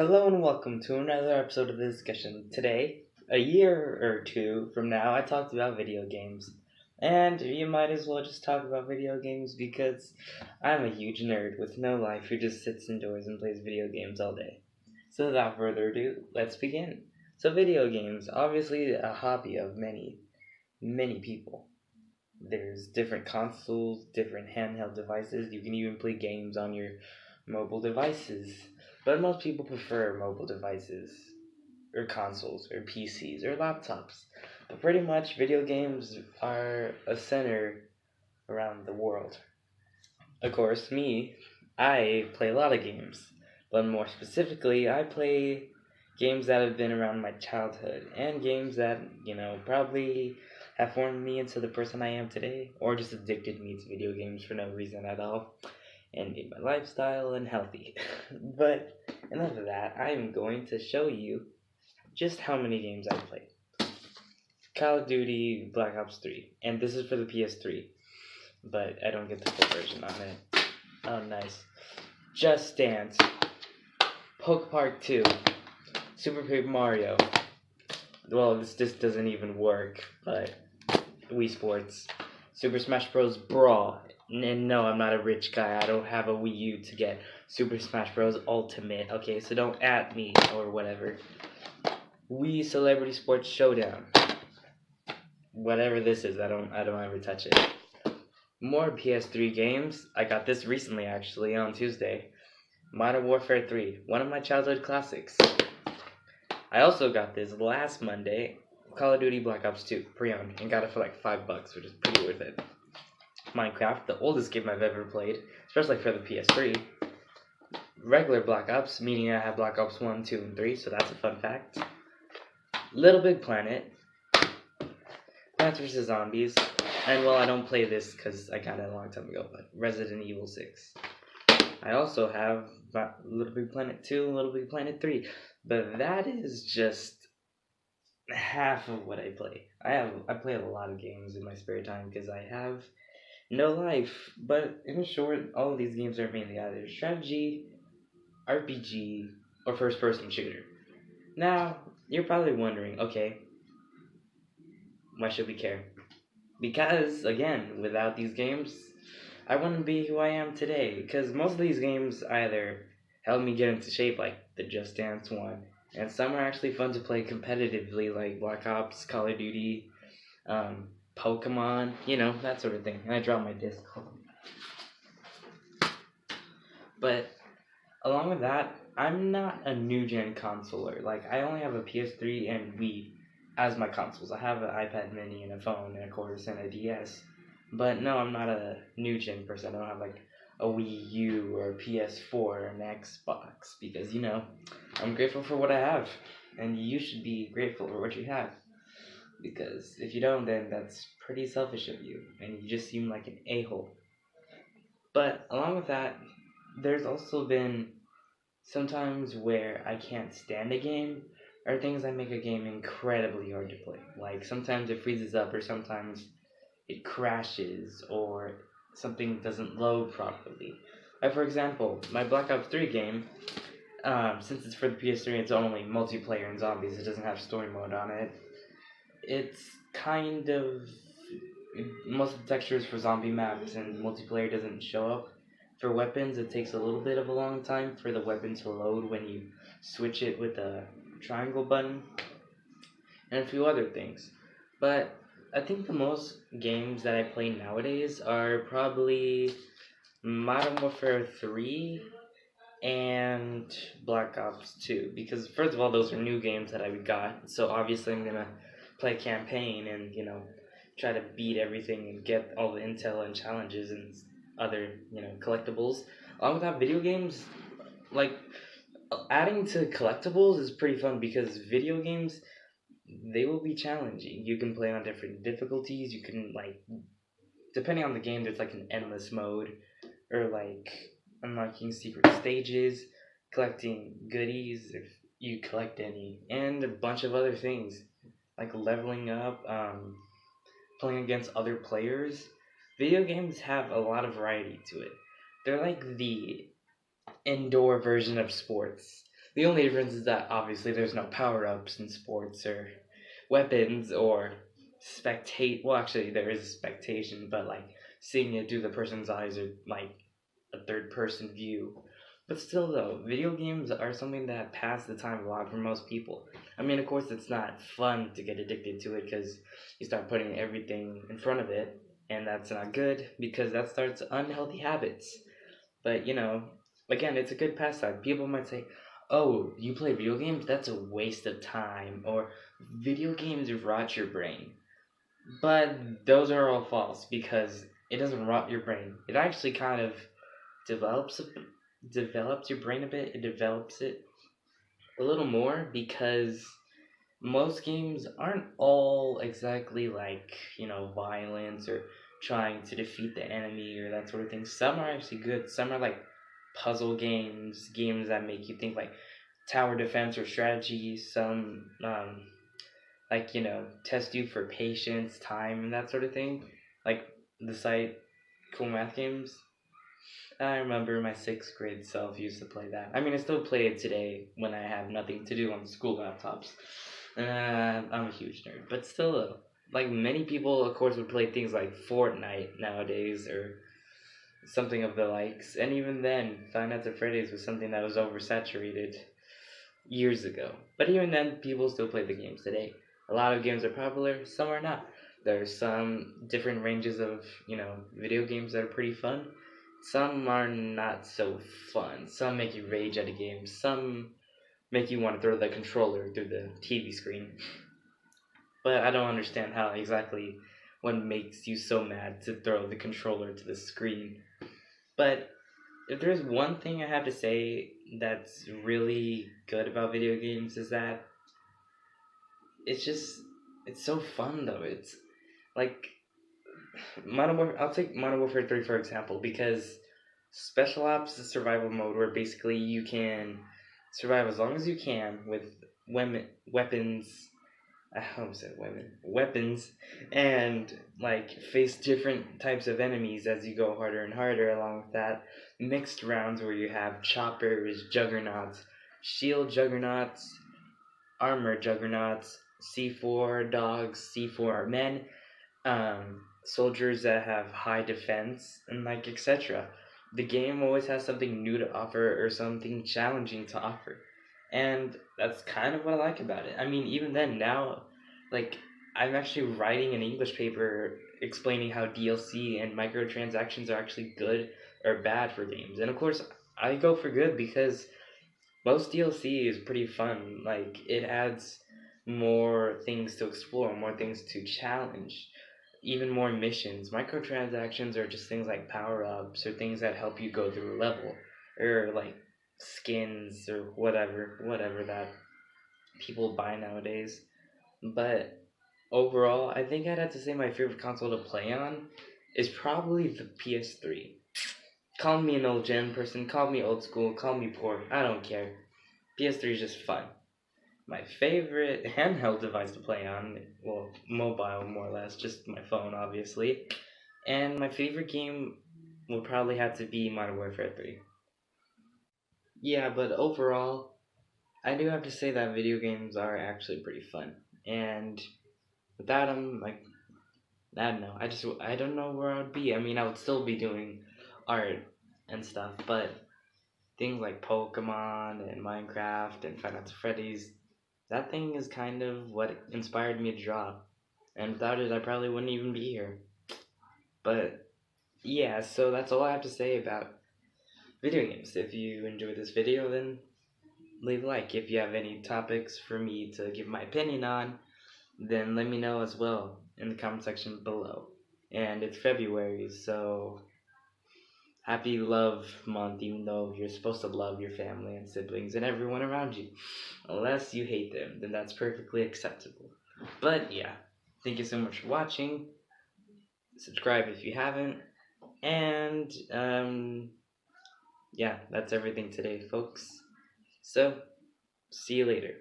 Hello and welcome to another episode of the discussion. Today, a year or two from now, I talked about video games. And you might as well just talk about video games because I'm a huge nerd with no life who just sits indoors and plays video games all day. So without further ado, let's begin. So video games, obviously a hobby of many people. There's different consoles, different handheld devices. You can even play games on your mobile devices. But most people prefer mobile devices, or consoles, or PCs, or laptops. But pretty much, video games are a center around the world. Of course, I play a lot of games. But more specifically, I play games that have been around my childhood, and games that, probably have formed me into the person I am today, or just addicted me to video games for no reason at all and made my lifestyle unhealthy. But enough of that. I am going to show you just how many games I played. Call of Duty Black Ops 3, and this is for the PS3, but I don't get the full version on it. Oh, nice. Just Dance, Poke Park 2, Super Paper Mario. Well, this doesn't even work, but Wii Sports, Super Smash Bros. Brawl. And no, I'm not a rich guy. I don't have a Wii U to get Super Smash Bros. Ultimate. Okay, so don't at me or whatever. Wii Celebrity Sports Showdown. Whatever this is, I don't ever touch it. More PS3 games. I got this recently, actually, on Tuesday. Modern Warfare 3, one of my childhood classics. I also got this last Monday, Call of Duty Black Ops 2, pre-owned, and got it for like $5, which is pretty worth it. Minecraft, the oldest game I've ever played, especially for the PS3. Regular Black Ops, meaning I have Black Ops 1, 2, and 3, so that's a fun fact. Little Big Planet, Plants vs. Zombies, and well, I don't play this because I got it a long time ago, but Resident Evil 6. I also have Little Big Planet 2, Little Big Planet 3, but that is just half of what I play. I play a lot of games in my spare time because I have no life. But in short, all of these games are mainly either strategy, RPG, or first-person shooter. Now, you're probably wondering, okay, why should we care? Because, again, without these games, I wouldn't be who I am today. Because most of these games either helped me get into shape, like the Just Dance one, and some are actually fun to play competitively, like Black Ops, Call of Duty, Pokemon, that sort of thing. And I dropped my disc. But along with that, I'm not a new-gen consoler. Like, I only have a PS3 and Wii as my consoles. I have an iPad mini and a phone and of course and a DS. But no, I'm not a new-gen person. I don't have like a Wii U or a PS4 or an Xbox because, I'm grateful for what I have. And you should be grateful for what you have. Because if you don't, then that's pretty selfish of you. And you just seem like an a-hole. But along with that, there's also been sometimes where I can't stand a game or things that make a game incredibly hard to play. Like sometimes it freezes up or sometimes it crashes or something doesn't load properly. Like for example, my Black Ops 3 game, since it's for the PS3, it's only multiplayer and zombies. It doesn't have story mode on it. It's kind of most of the textures for zombie maps and multiplayer doesn't show up. For weapons, it takes a little bit of a long time for the weapon to load when you switch it with a triangle button, and a few other things. But I think the most games that I play nowadays are probably Modern Warfare 3 and Black Ops 2. Because, first of all, those are new games that I got, so obviously I'm gonna play campaign and, try to beat everything and get all the intel and challenges and other, collectibles. Along with that, video games, like, adding to collectibles is pretty fun because video games, they will be challenging. You can play on different difficulties. You can, like, depending on the game, there's, like, an endless mode or, like, unlocking secret stages, collecting goodies if you collect any, and a bunch of other things, like leveling up, playing against other players. Video games have a lot of variety to it. They're like the indoor version of sports. The only difference is that obviously there's no power ups in sports or weapons or spectate. Well, actually, there is spectation, but like seeing it through the person's eyes or like a third person view. But still, though, video games are something that pass the time a lot for most people. I mean, of course, it's not fun to get addicted to it because you start putting everything in front of it, and that's not good because that starts unhealthy habits. But again, it's a good pastime. People might say, "Oh, you play video games? That's a waste of time," or "Video games rot your brain." But those are all false because it doesn't rot your brain. It actually kind of develops develops your brain a bit. It develops it a little more because most games aren't all exactly like, violence or trying to defeat the enemy or that sort of thing. Some are actually good. Some are like puzzle games, games that make you think, like tower defense or strategy. Some like test you for patience, time, and that sort of thing. Like the site Cool Math Games. I remember my sixth grade self used to play that. I mean, I still play it today when I have nothing to do on school laptops. I'm a huge nerd, but still, like many people, of course, would play things like Fortnite nowadays or something of the likes. And even then, Five Nights at Freddy's was something that was oversaturated years ago. But even then, people still play the games today. A lot of games are popular, some are not. There's some different ranges of, video games that are pretty fun. Some are not so fun. Some make you rage at a game. Some make you want to throw the controller through the TV screen. But I don't understand how exactly what makes you so mad to throw the controller to the screen. But if there's one thing I have to say that's really good about video games is that it's so fun though. It's like I'll take Modern Warfare 3 for example because Special Ops is a survival mode where basically you can survive as long as you can with weapons. I almost said weapons, and like face different types of enemies as you go harder and harder. Along with that, mixed rounds where you have choppers, juggernauts, shield juggernauts, armor juggernauts, C4 dogs, C4 men, soldiers that have high defense, and like etc. The game always has something new to offer or something challenging to offer. And that's kind of what I like about it. I mean, even then, now, like, I'm actually writing an English paper explaining how DLC and microtransactions are actually good or bad for games. And of course, I go for good because most DLC is pretty fun. Like, it adds more things to explore, more things to challenge, even more missions. Microtransactions are just things like power ups or things that help you go through a level, or like skins or whatever that people buy nowadays. But overall, I think I'd have to say my favorite console to play on is probably the PS3. Call me an old gen person, call me old school, call me poor, I don't care. PS3 is just fun. My favorite handheld device to play on, well, mobile more or less, just my phone, obviously. And my favorite game will probably have to be Modern Warfare 3. Yeah, but overall, I do have to say that video games are actually pretty fun. And without them, like, I don't know. I don't know where I would be. I mean, I would still be doing art and stuff, but things like Pokemon and Minecraft and Five Nights at Freddy's, that thing is kind of what inspired me to draw. And without it, I probably wouldn't even be here. But yeah, so that's all I have to say about video games. If you enjoyed this video, then leave a like. If you have any topics for me to give my opinion on, then let me know as well in the comment section below. And it's February, so happy love month, even though you're supposed to love your family and siblings and everyone around you. Unless you hate them, then that's perfectly acceptable. But yeah, thank you so much for watching. Subscribe if you haven't. And yeah, that's everything today, folks. So, see you later.